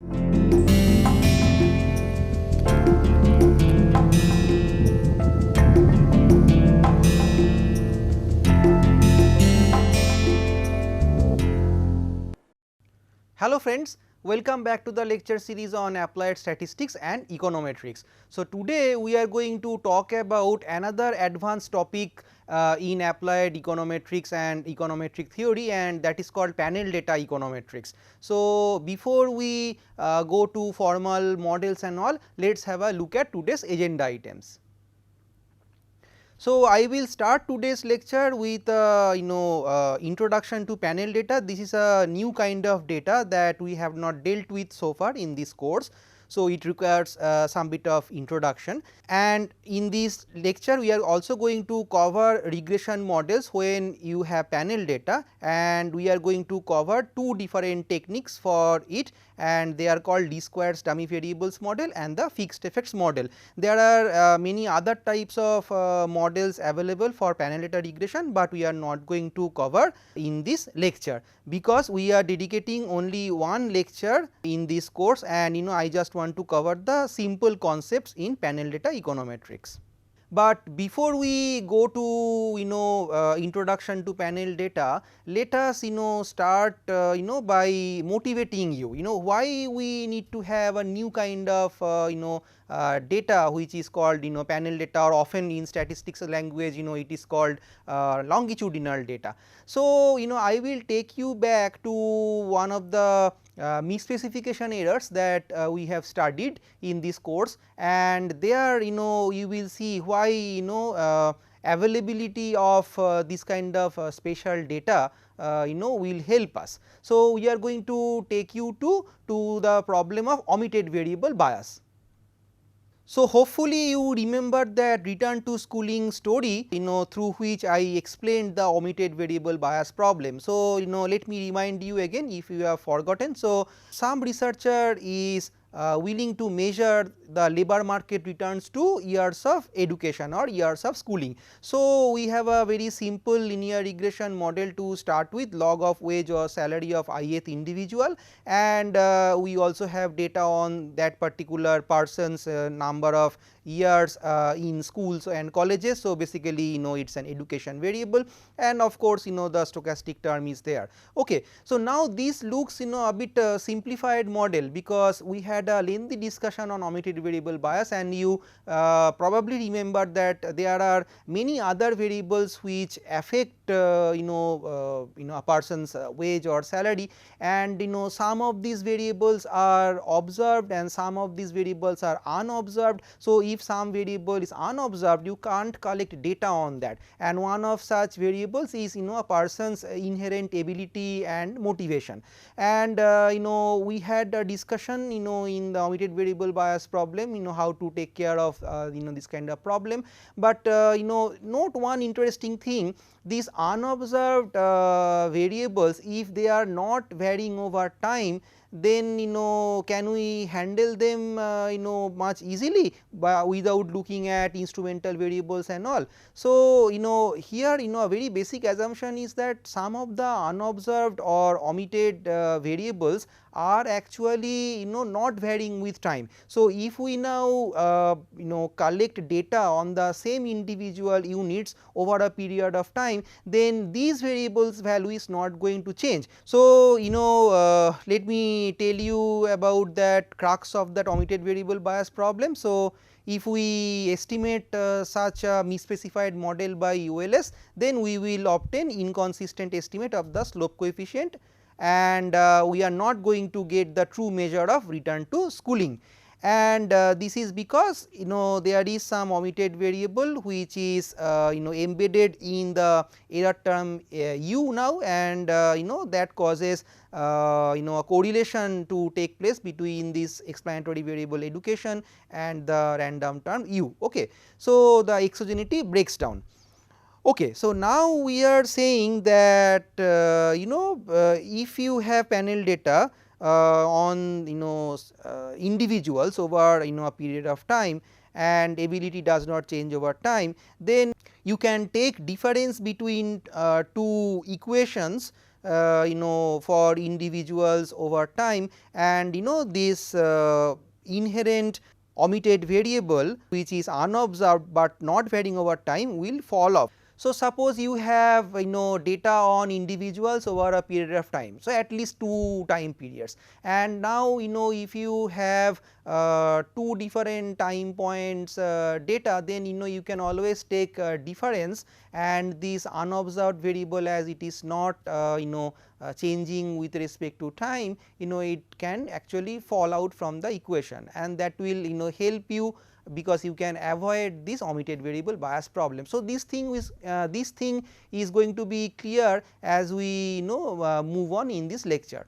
Hello friends, welcome back to the lecture series on applied statistics and econometrics. So today we are going to talk about another advanced topic in applied econometrics and econometric theory, and that is called panel data econometrics. So before we go to formal models and all, let us have a look at today's agenda items. So, I will start today's lecture with introduction to panel data. This is a new kind of data that we have not dealt with so far in this course. So, it requires some bit of introduction, and in this lecture we are also going to cover regression models when you have panel data, and we are going to cover two different techniques for it, and they are called least squares dummy variables model and the fixed effects model. There are many other types of models available for panel data regression, but we are not going to cover in this lecture, because we are dedicating only one lecture in this course, and I just want to cover the simple concepts in panel data econometrics. But before we go to introduction to panel data, let us start by motivating you, why we need to have a new kind of data which is called panel data, or often in statistics language it is called longitudinal data. So I will take you back to one of the misspecification errors that we have studied in this course, and there you will see why availability of this kind of spatial data will help us. So, we are going to take you to the problem of omitted variable bias. So, hopefully you remember that return to schooling story through which I explained the omitted variable bias problem. So, let me remind you again if you have forgotten. So, some researcher is willing to measure the labor market returns to years of education or years of schooling. So, we have a very simple linear regression model to start with, log of wage or salary of ith individual, and we also have data on that particular person's number of years in schools and colleges. So, basically it is an education variable, and of course the stochastic term is there. Okay. So, now this looks a bit simplified model, because we had a lengthy discussion on omitted variable bias, and you probably remember that there are many other variables which affect a person's wage or salary, and some of these variables are observed and some of these variables are unobserved. So, if some variable is unobserved, you can't collect data on that, and one of such variables is a person's inherent ability and motivation. And we had a discussion in the omitted variable bias problem, how to take care of this kind of problem. But note one interesting thing: these unobserved variables, if they are not varying over time, then can we handle them much easily without looking at instrumental variables and all. So, here a very basic assumption is that some of the unobserved or omitted variables are actually not varying with time. So, if we now collect data on the same individual units over a period of time, then these variables value is not going to change. So, let me tell you about that crux of that omitted variable bias problem. So, if we estimate such a misspecified model by ULS, then we will obtain inconsistent estimate of the slope coefficient, and we are not going to get the true measure of return to schooling. And this is because there is some omitted variable which is embedded in the error term u now, and that causes a correlation to take place between this explanatory variable education and the random term u. Okay. So, the exogeneity breaks down. Okay. So, now we are saying that if you have panel data on individuals over a period of time, and ability does not change over time, then you can take difference between two equations for individuals over time, and this inherent omitted variable which is unobserved but not varying over time will fall off. So, suppose you have data on individuals over a period of time. So, at least 2 time periods, and now if you have 2 different time points data, then you can always take difference, and this unobserved variable, as it is not changing with respect to time, it can actually fall out from the equation, and that will help you, because you can avoid this omitted variable bias problem. So, this thing is going to be clear as we move on in this lecture.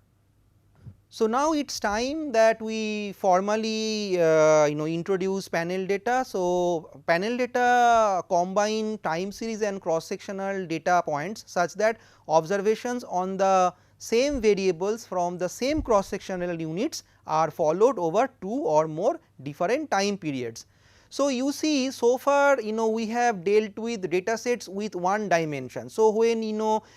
So, now it is time that we formally introduce panel data. So, panel data combine time series and cross sectional data points such that observations on the same variables from the same cross sectional units are followed over 2 or more different time periods. So, you see, so far we have dealt with data sets with one dimension. So, when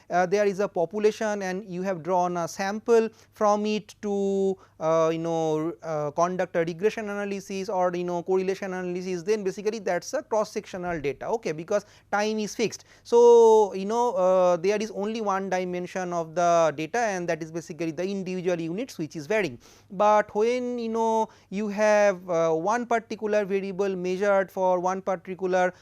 there is a population and you have drawn a sample from it to conduct a regression analysis or correlation analysis, then basically that is a cross sectional data, okay, because time is fixed. So, there is only one dimension of the data, and that is basically the individual units which is varying. But when you have one particular variable measured for one particular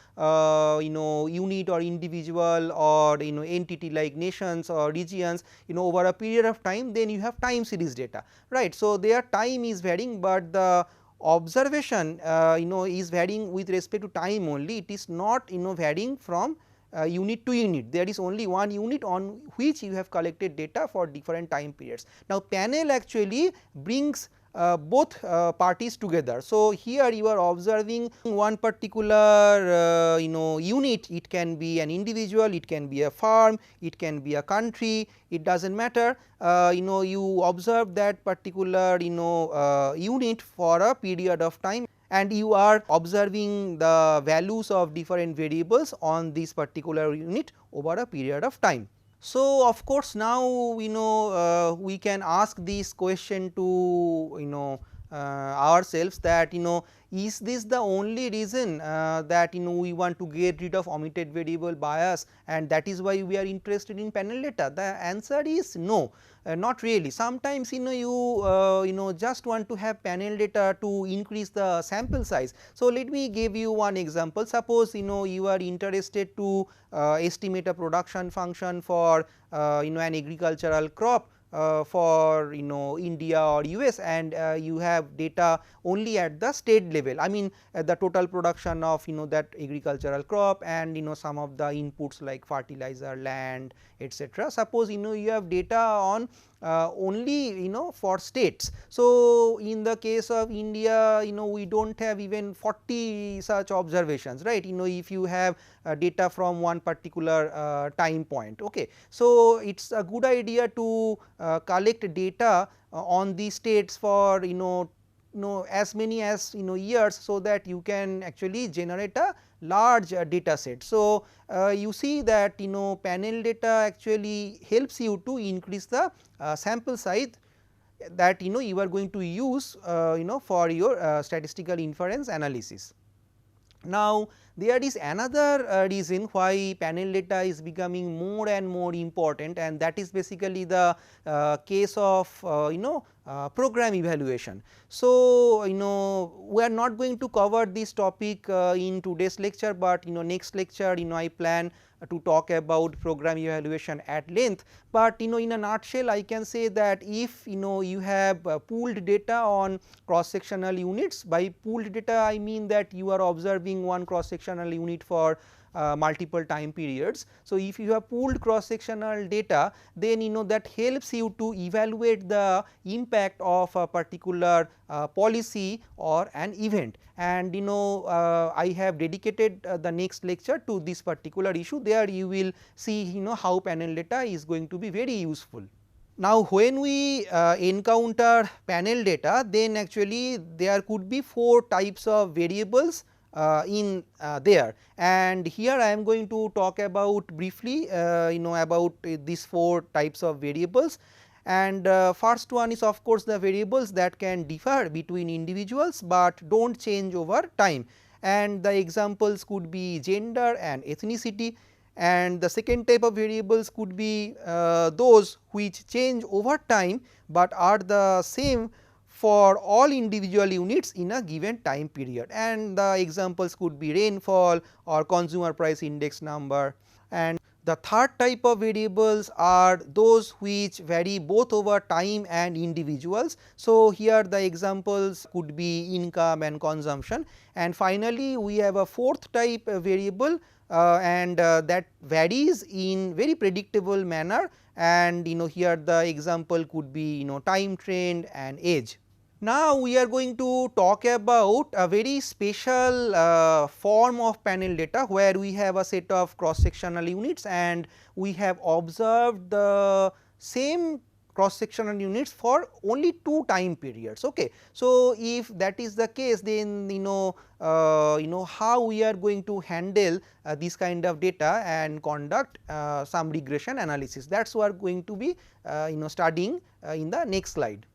unit or individual or entity like nations or regions over a period of time, then you have time series data, right. So, their time is varying, but the observation is varying with respect to time only, it is not varying from unit to unit. There is only one unit on which you have collected data for different time periods. Now, panel actually brings both parties together. So, here you are observing one particular unit, it can be an individual, it can be a farm, it can be a country, it does not matter, you observe that particular unit for a period of time, and you are observing the values of different variables on this particular unit over a period of time. So, of course, now we can ask this question to ourselves that is this the only reason that we want to get rid of omitted variable bias, and that is why we are interested in panel data? The answer is no, not really. Sometimes you just want to have panel data to increase the sample size. So, let me give you one example. Suppose you are interested to estimate a production function for an agricultural crop for India or US, and you have data only at the state level. I mean the total production of that agricultural crop and some of the inputs like fertilizer, land, etc. Suppose you have data on only for states. So, in the case of India we do not have even 40 such observations, right, if you have data from one particular time point. Okay. So, it is a good idea to collect data on the states for as many as years, so that you can actually generate a large data set. So, you see that panel data actually helps you to increase the sample size that you are going to use for your statistical inference analysis. Now, there is another reason why panel data is becoming more and more important, and that is basically the case of program evaluation. So, we are not going to cover this topic in today's lecture, but next lecture I plan to talk about program evaluation at length. But in a nutshell, I can say that if you have pooled data on cross sectional units, by pooled data I mean that you are observing one cross sectional unit for multiple time periods. So, if you have pooled cross sectional data, then that helps you to evaluate the impact of a particular policy or an event, and I have dedicated the next lecture to this particular issue. There you will see how panel data is going to be very useful. Now, when we encounter panel data, then actually there could be 4 types of variables in there. And here I am going to talk about briefly about these 4 types of variables. And first one is of course the variables that can differ between individuals, but do not change over time, and the examples could be gender and ethnicity. And the second type of variables could be those which change over time, but are the same for all individual units in a given time period, and the examples could be rainfall or consumer price index number. And the third type of variables are those which vary both over time and individuals. So, here the examples could be income and consumption. And finally, we have a fourth type variable and that varies in very predictable manner, and here the example could be time trend and age. Now, we are going to talk about a very special form of panel data, where we have a set of cross sectional units and we have observed the same cross sectional units for only 2 time periods. Okay. So, if that is the case, then how we are going to handle this kind of data and conduct some regression analysis. That is what we are going to be studying in the next slide.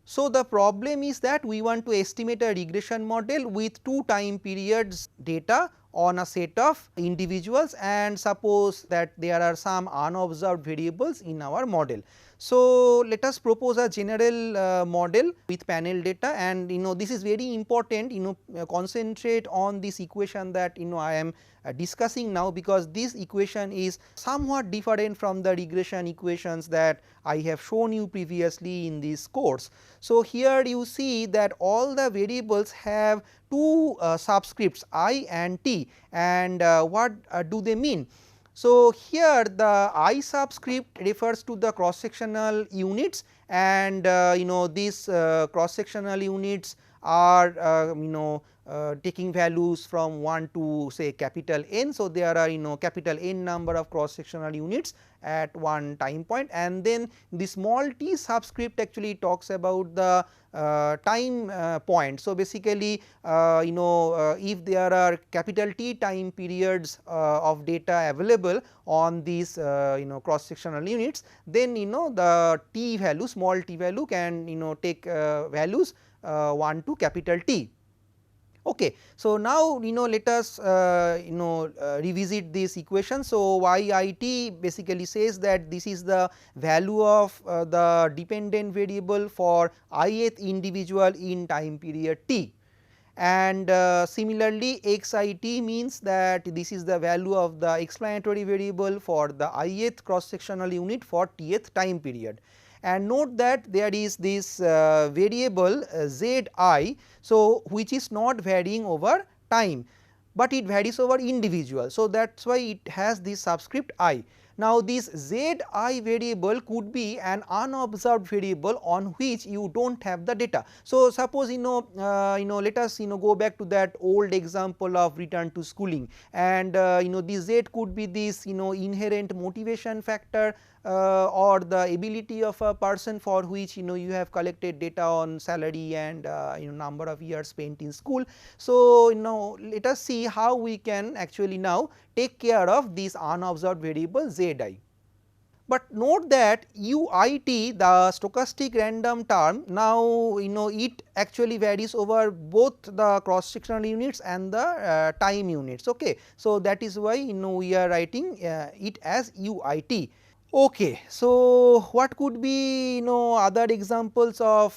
So, the problem is that we want to estimate a regression model with 2 time periods data on a set of individuals, and suppose that there are some unobserved variables in our model. So, let us propose a general model with panel data, and this is very important, concentrate on this equation that I am discussing now, because this equation is somewhat different from the regression equations that I have shown you previously in this course. So, here you see that all the variables have 2 subscripts I and T, and what do they mean? So, here the I subscript refers to the cross sectional units, and these cross sectional units are taking values from 1 to say capital N. So, there are capital N number of cross sectional units at one time point, and then the small t subscript actually talks about the time point. So, basically if there are capital T time periods of data available on these cross sectional units, then the t value, small t value can take values 1 to capital T. Okay. So, now let us revisit this equation. So, YIT basically says that this is the value of the dependent variable for ith individual in time period t, and similarly XIT means that this is the value of the explanatory variable for the ith cross sectional unit for tth time period. And note that there is this variable Zi, so which is not varying over time, but it varies over individual. So, that is why it has this subscript I. Now, this Zi variable could be an unobserved variable on which you do not have the data. So, suppose let us go back to that old example of return to schooling, and this Z could be this inherent motivation factor or the ability of a person for which you have collected data on salary and number of years spent in school. So, let us see how we can actually now take care of this unobserved variable Zi. But note that UIT, the stochastic random term, now it actually varies over both the cross sectional units and the time units. Okay. So, that is why we are writing it as UIT. Okay. So, what could be other examples of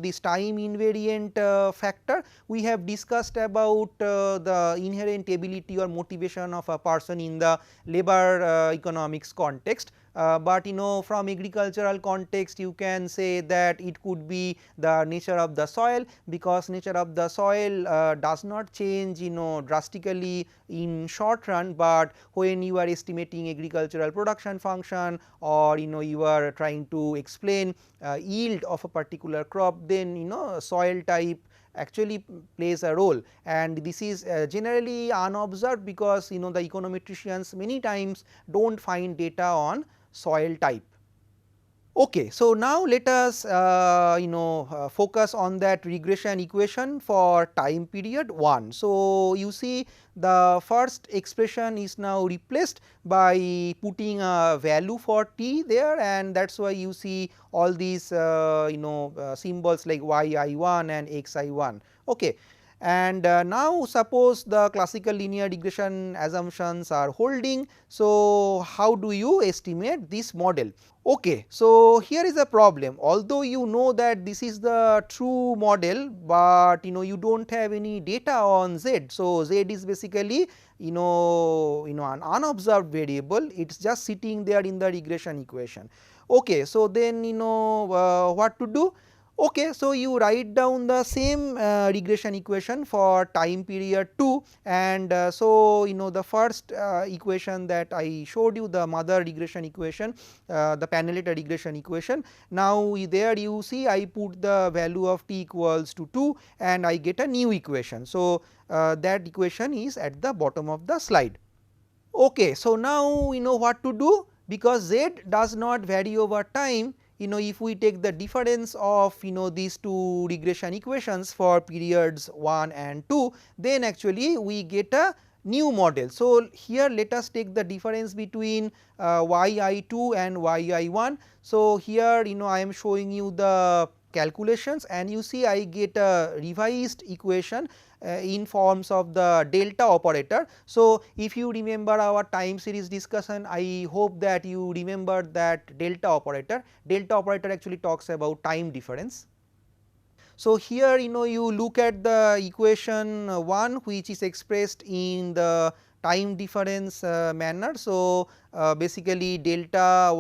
this time invariant factor? We have discussed about the inherent ability or motivation of a person in the labor economics context. But from agricultural context you can say that it could be the nature of the soil, because nature of the soil does not change drastically in short run, but when you are estimating agricultural production function or you are trying to explain yield of a particular crop, then soil type actually plays a role, and this is generally unobserved because the econometricians many times do not find data on soil type. Okay, so now let us focus on that regression equation for time period 1. So, you see the first expression is now replaced by putting a value for t there, and that is why you see all these symbols like yi1 and xi1. Okay. And now suppose the classical linear regression assumptions are holding. So, how do you estimate this model? Okay, so here is a problem. Although you know that this is the true model, but you do not have any data on z. So, z is basically an unobserved variable, it is just sitting there in the regression equation. Okay, so then what to do? Okay, so you write down the same regression equation for time period 2, and so the first equation that I showed you, the mother regression equation, the Pannellata regression equation. Now, there you see I put the value of t equals to 2 and I get a new equation. So, that equation is at the bottom of the slide. Okay, so now we know what to do, because z does not vary over time. If we take the difference of these two regression equations for periods 1 and 2, then actually we get a new model. So, here let us take the difference between yi2 and yi1. So, here I am showing you the calculations, and you see I get a revised equation in forms of the delta operator. So, if you remember our time series discussion, I hope that you remember that delta operator. Delta operator actually talks about time difference. So, here you look at the equation 1, which is expressed in the time difference manner. So, basically delta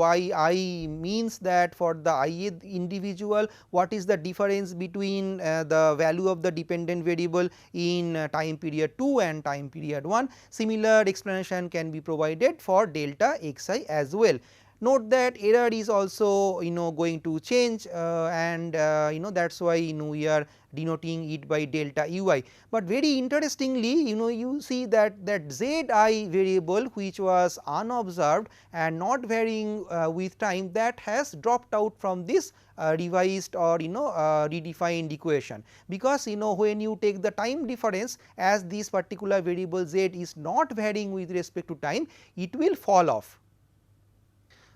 yi means that for the ith individual, what is the difference between the value of the dependent variable in time period 2 and time period 1. Similar explanation can be provided for delta xi as well. Note that error is also going to change, and that is why we are denoting it by delta ui. But very interestingly, you see that zi variable, which was unobserved and not varying with time, that has dropped out from this revised or redefined equation, because when you take the time difference, as this particular variable z is not varying with respect to time, it will fall off.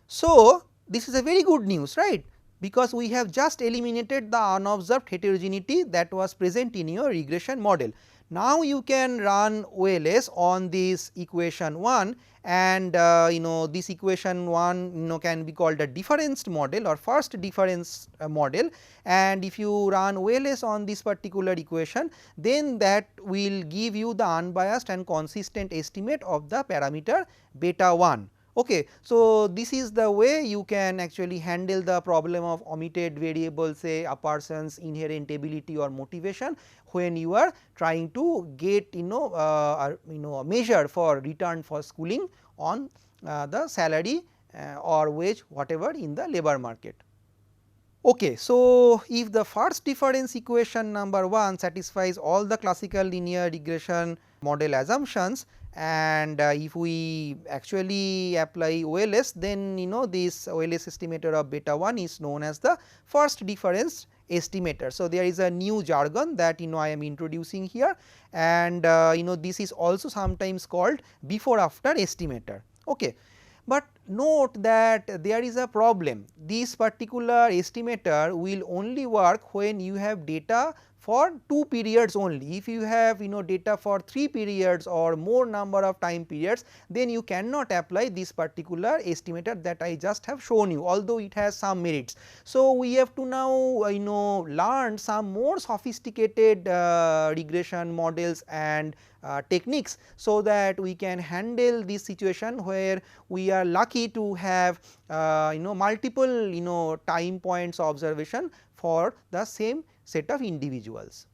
So, this is a very good news, right, because we have just eliminated the unobserved heterogeneity that was present in your regression model. Now, you can run OLS on this equation 1, and this equation 1 can be called a differenced model or first difference model, and if you run OLS on this particular equation, then that will give you the unbiased and consistent estimate of the parameter beta 1. Okay. So, this is the way you can actually handle the problem of omitted variables, say a person's inherent ability or motivation, when you are trying to get a measure for return for schooling on the salary or wage, whatever in the labor market. Okay, so if the first difference equation number 1 satisfies all the classical linear regression model assumptions, and if we actually apply OLS, then this OLS estimator of beta 1 is known as the first difference estimator. So, there is a new jargon that I am introducing here, and this is also sometimes called before after estimator. Okay. But note that there is a problem. This particular estimator will only work when you have data for 2 periods only. If you have data for 3 periods or more number of time periods, then you cannot apply this particular estimator that I just have shown you, although it has some merits. So, we have to now learn some more sophisticated regression models and techniques, so that we can handle this situation where we are lucky to have multiple time points observation for the same set of individuals.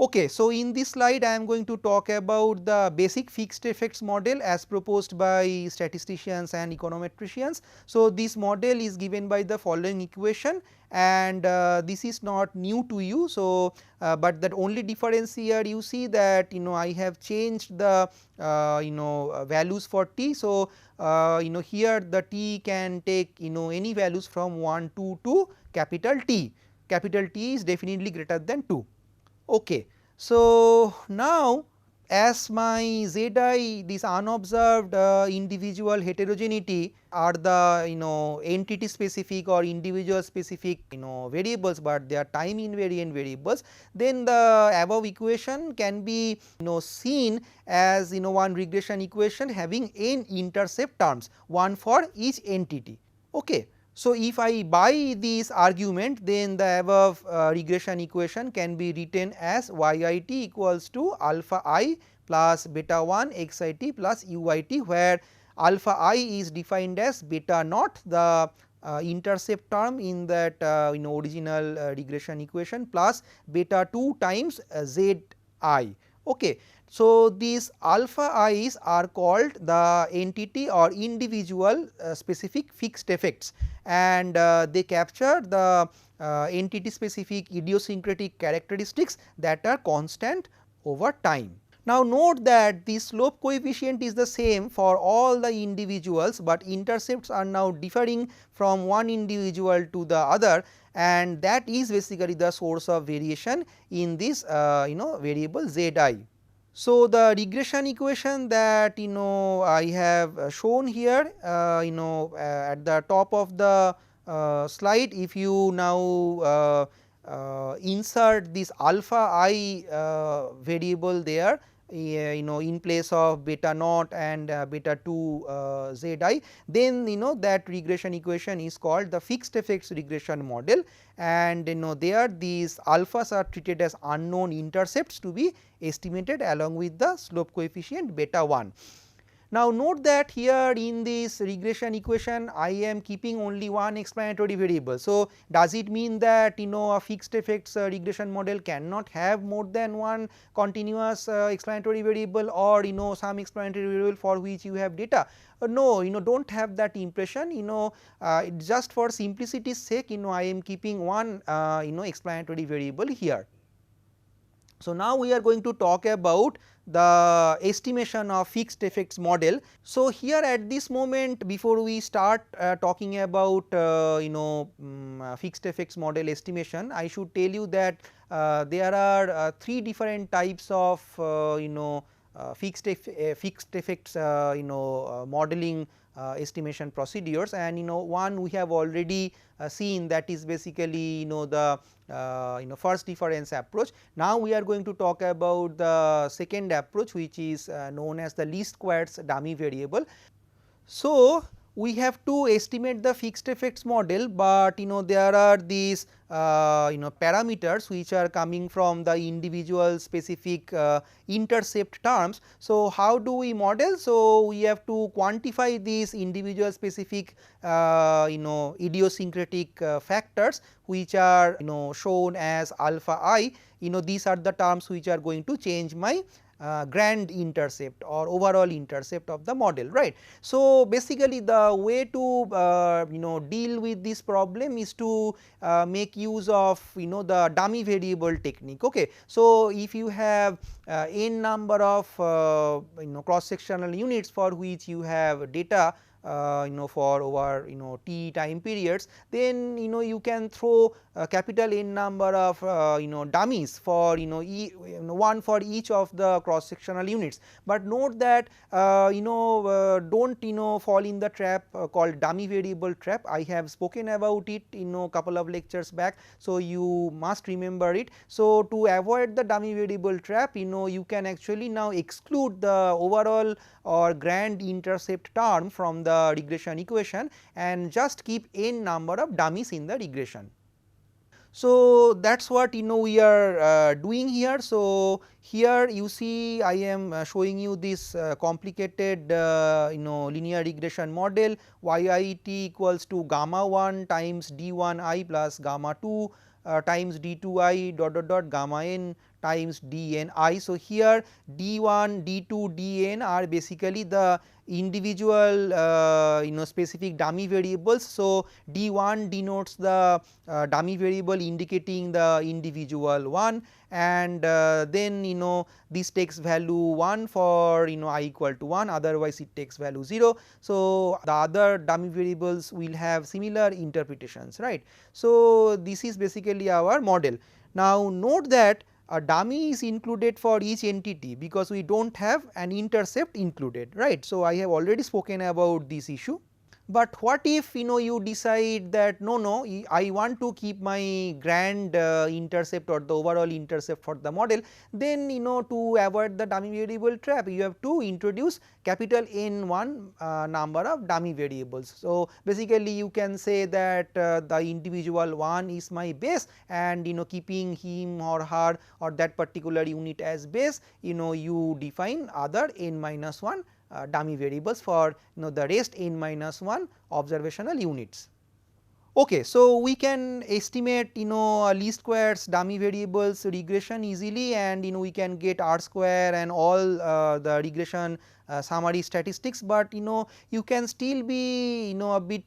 Okay, so in this slide I am going to talk about the basic fixed effects model as proposed by statisticians and econometricians. So this model is given by the following equation, and this is not new to you. So but that only difference here you see that I have changed the values for t. So here the t can take any values from 1 to capital T. Capital T is definitely greater than 2. Okay. So, now as my Z I, this unobserved individual heterogeneity are the entity specific or individual specific variables, but they are time invariant variables, then the above equation can be seen as one regression equation having n intercept terms, one for each entity. Okay. So, if I buy this argument, then the above regression equation can be written as yit equals to alpha I plus beta 1 xit plus uit, where alpha I is defined as beta naught, the intercept term in that original regression equation, plus beta 2 times zi. Okay. So, these alpha i's are called the entity or individual specific fixed effects, and they capture the entity specific idiosyncratic characteristics that are constant over time. Now, note that the slope coefficient is the same for all the individuals, but intercepts are now differing from one individual to the other, and that is basically the source of variation in this variable z I. So, the regression equation that I have shown here at the top of the slide, if you now insert this alpha I variable there in place of beta naught and beta 2 z I, then that regression equation is called the fixed effects regression model, and there these alphas are treated as unknown intercepts to be estimated along with the slope coefficient beta 1. Now, note that here in this regression equation I am keeping only one explanatory variable. So, does it mean that a fixed effects regression model cannot have more than one continuous explanatory variable, or some explanatory variable for which you have data? No, do not have that impression. Just for simplicity's sake I am keeping one explanatory variable here. So, now we are going to talk about the estimation of fixed effects model. So, here at this moment, before we start talking about fixed effects model estimation, I should tell you that there are three different types of fixed effects modeling estimation procedures, and one we have already seen, that is basically the first difference approach. Now, we are going to talk about the second approach, which is known as the least squares dummy variable. So, we have to estimate the fixed effects model, but there are these parameters which are coming from the individual specific intercept terms. So, how do we model? So, we have to quantify these individual specific idiosyncratic factors which are shown as alpha I. These are the terms which are going to change my grand intercept or overall intercept of the model, right. So, basically the way to deal with this problem is to make use of the dummy variable technique. Okay. So, if you have n number of cross sectional units for which you have data for over t time periods, then you can throw capital N number of dummies for one for each of the cross sectional units. But note that do not fall in the trap called dummy variable trap. I have spoken about it in a couple of lectures back. So, you must remember it. So, to avoid the dummy variable trap, you can actually now exclude the overall or grand intercept term from the regression equation and just keep n number of dummies in the regression. So, that is what we are doing here. So, here you see I am showing you this complicated linear regression model YIT equals to gamma 1 times d1 I plus gamma 2 times d2 I dot dot dot gamma n times dn I. So, here d1, d2, dn are basically the individual specific dummy variables. So, d1 denotes the dummy variable indicating the individual one, and then this takes value 1 for I equal to 1, otherwise it takes value 0. So, the other dummy variables will have similar interpretations, right. So, this is basically our model. Now, note that a dummy is included for each entity because we do not have an intercept included, right. So, I have already spoken about this issue. But what if you decide that no, I want to keep my grand intercept or the overall intercept for the model, then to avoid the dummy variable trap you have to introduce capital N1 number of dummy variables. So, basically you can say that the individual one is my base, and keeping him or her or that particular unit as base, you define other n minus 1 dummy variables for the rest n minus 1 observational units. Okay, so we can estimate least squares dummy variables regression easily, and we can get R square and all the regression summary statistics, but you can still be a bit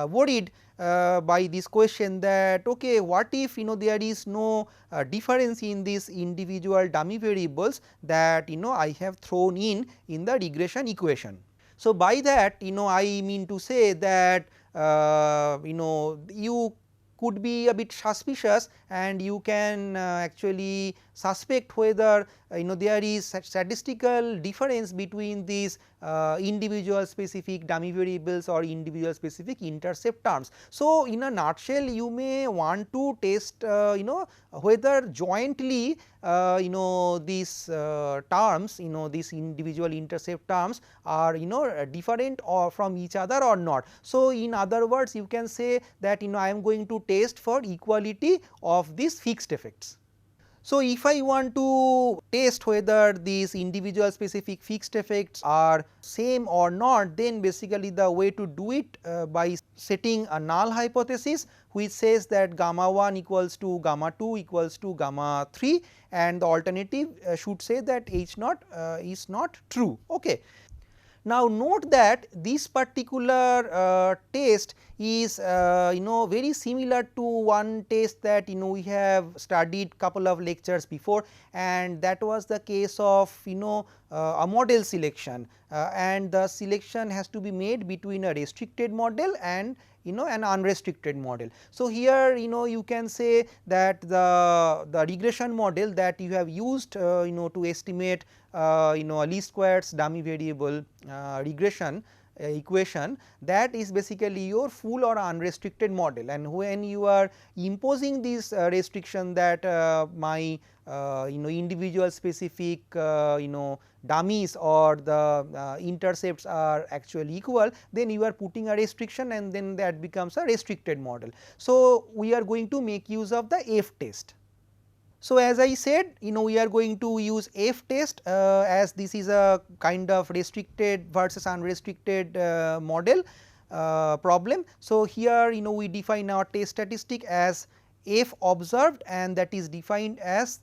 worried by this question that okay, what if there is no difference in these individual dummy variables that I have thrown in the regression equation. So, by that I mean to say that you could be a bit suspicious, and you can actually suspect whether there is statistical difference between these individual specific dummy variables or individual specific intercept terms. So, in a nutshell you may want to test whether jointly these terms these individual intercept terms are different or from each other or not. So, in other words you can say that I am going to test for equality of these fixed effects. So, if I want to test whether these individual specific fixed effects are same or not, then basically the way to do it by setting a null hypothesis which says that gamma 1 equals to gamma 2 equals to gamma 3, and the alternative should say that H naught is not true. Okay. Now, note that this particular test is very similar to one test that we have studied couple of lectures before, and that was the case of a model selection, and the selection has to be made between a restricted model and an unrestricted model. So, here you can say that the regression model that you have used to estimate least squares dummy variable regression equation, that is basically your full or unrestricted model, and when you are imposing this restriction that my individual specific dummies or the intercepts are actually equal, then you are putting a restriction and then that becomes a restricted model. So, we are going to make use of the F test. So, as I said we are going to use F test as this is a kind of restricted versus unrestricted model problem. So, here we define our test statistic as F observed, and that is defined as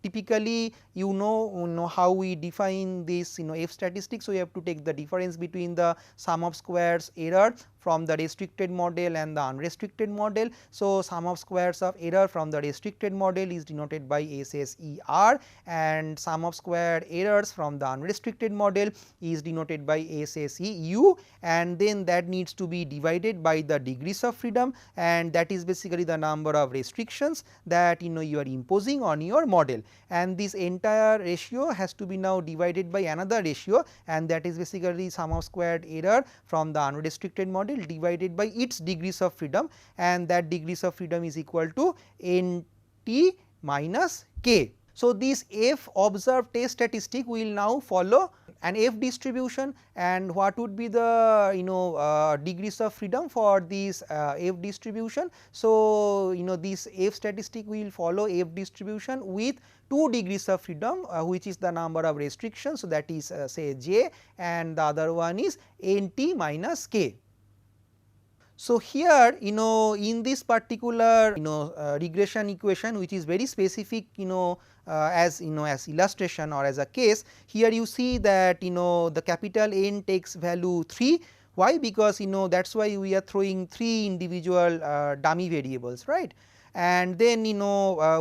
typically how we define this F statistics. So, we have to take the difference between the sum of squares error from the restricted model and the unrestricted model. So, sum of squares of error from the restricted model is denoted by SSER, and sum of square errors from the unrestricted model is denoted by SSEU, and then that needs to be divided by the degrees of freedom, and that is basically the number of restrictions that you are imposing on your model, and this entire ratio has to be now divided by another ratio, and that is basically sum of squared error from the unrestricted model divided by its degrees of freedom, and that degrees of freedom is equal to n t minus k. So, this F observed test statistic will now follow an F distribution, and what would be the degrees of freedom for this F distribution. So, this F statistic will follow F distribution with 2 degrees of freedom, which is the number of restrictions. So, that is say j, and the other one is nt minus k. So, here in this particular regression equation, which is very specific as as illustration or as a case, here you see that the capital N takes value 3. Why? Because that is why we are throwing 3 individual dummy variables, right. And then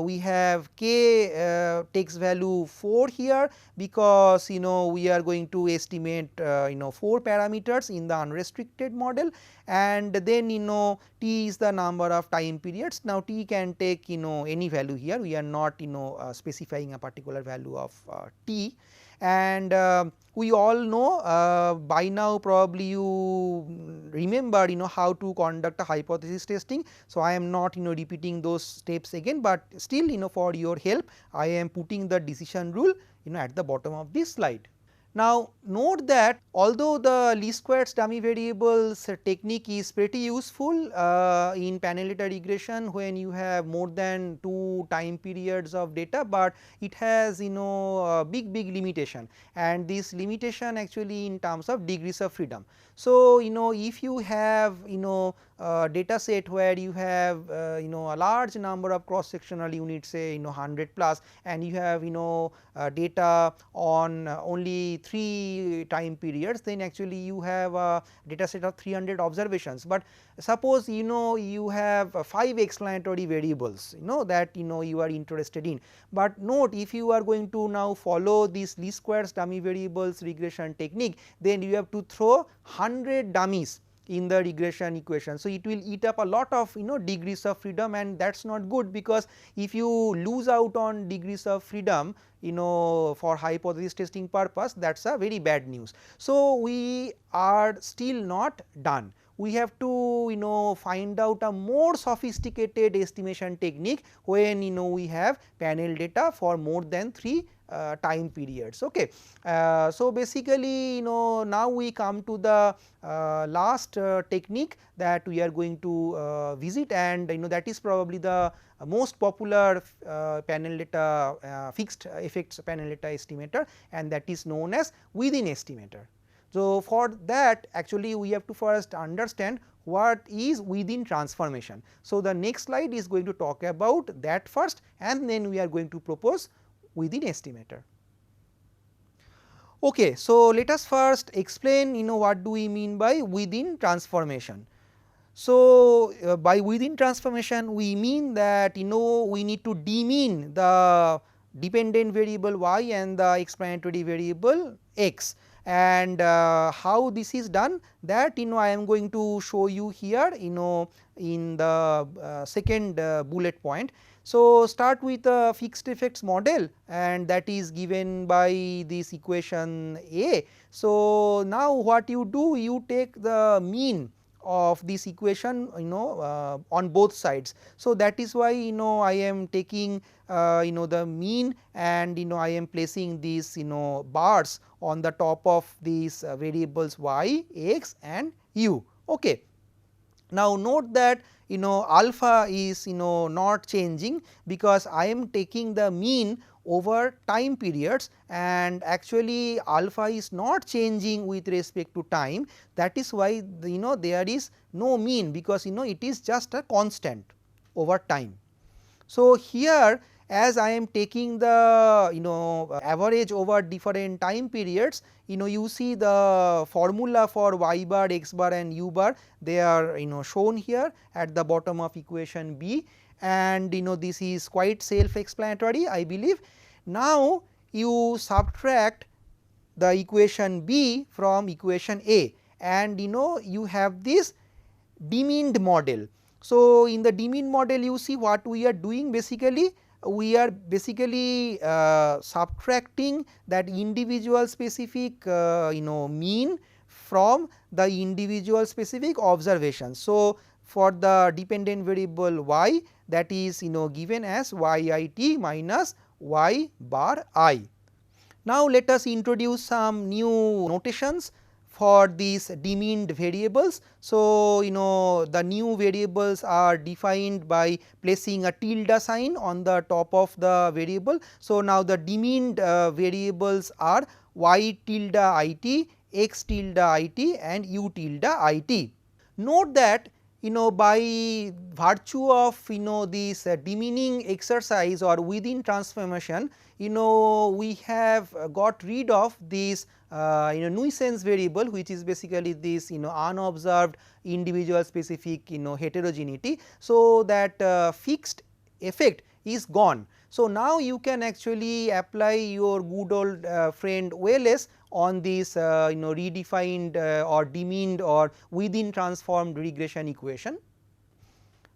we have k takes value 4 here, because we are going to estimate 4 parameters in the unrestricted model, and then t is the number of time periods. Now, t can take any value here, we are not specifying a particular value of t. And we all know by now, probably you remember how to conduct a hypothesis testing. So, I am not repeating those steps again, but still for your help I am putting the decision rule at the bottom of this slide. Now, note that although the least squares dummy variables technique is pretty useful in panel data regression when you have more than 2 time periods of data, but it has a big limitation, and this limitation actually in terms of degrees of freedom. So, if you have data set where you have a large number of cross sectional units, say 100 plus, and you have data on only 3 time periods, then actually you have a data set of 300 observations. But suppose you have 5 explanatory variables that you are interested in, but note, if you are going to now follow this least squares dummy variables regression technique, then you have to throw 100 dummies in the regression equation. So, it will eat up a lot of degrees of freedom, and that is not good, because if you lose out on degrees of freedom for hypothesis testing purpose, that is a very bad news. So, we are still not done. We have to find out a more sophisticated estimation technique when we have panel data for more than 3 time periods. Okay. So, basically now we come to the last technique that we are going to visit, and that is probably the most popular panel data fixed effects panel data estimator, and that is known as within estimator. So, for that actually we have to first understand what is within transformation. So, the next slide is going to talk about that first, and then we are going to propose within estimator. Okay, so let us first explain what do we mean by within transformation. So, by within transformation we mean that we need to demean the dependent variable y and the explanatory variable x, and how this is done, that I am going to show you here in the second bullet point. So, start with a fixed effects model, and that is given by this equation A. So, now what you do, you take the mean of this equation on both sides. So, that is why I am taking the mean, and I am placing these bars on the top of these variables y, x and u. Okay. Now, note that alpha is not changing, because I am taking the mean over time periods, and actually alpha is not changing with respect to time. That is why there is no mean, because it is just a constant over time. So, here as I am taking the average over different time periods, you see the formula for y bar, x bar and u bar, they are shown here at the bottom of equation B, and this is quite self explanatory, I believe. Now, you subtract the equation B from equation A, and you have this demeaned model. So, in the demeaned model you see what we are doing, basically we are subtracting that individual specific mean from the individual specific observations. So, for the dependent variable y, that is given as y I t minus y bar I. Now, let us introduce some new notations for these demeaned variables. So, the new variables are defined by placing a tilde sign on the top of the variable. So, now the demeaned variables are y tilde I t, x tilde I t and u tilde I t. Note that by virtue of this demeaning exercise or within transformation, we have got rid of this nuisance variable, which is basically this unobserved individual specific heterogeneity. So, that fixed effect is gone. So, now you can actually apply your good old friend OLS on this redefined or demeaned or within transformed regression equation.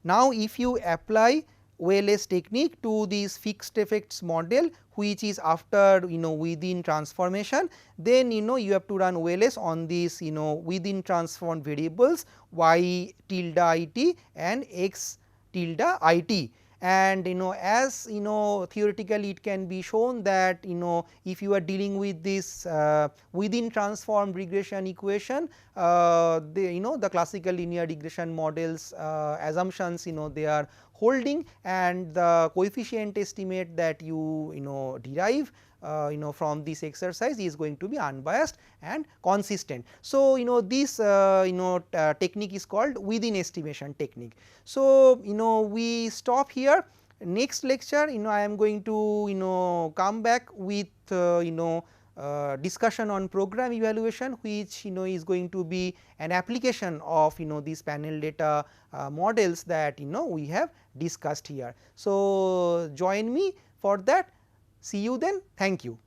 Now, if you apply OLS technique to this fixed effects model, which is after within transformation, then you have to run OLS on these within transformed variables y tilde I t and x tilde I t. And as theoretically it can be shown that if you are dealing with this within transformed regression equation, the classical linear regression models assumptions they are holding, and the coefficient estimate that you derive from this exercise is going to be unbiased and consistent. So, this technique is called within estimation technique. So, we stop here. Next lecture I am going to come back with discussion on program evaluation, which is going to be an application of these panel data models that we have discussed here. So, join me for that. See you then. Thank you.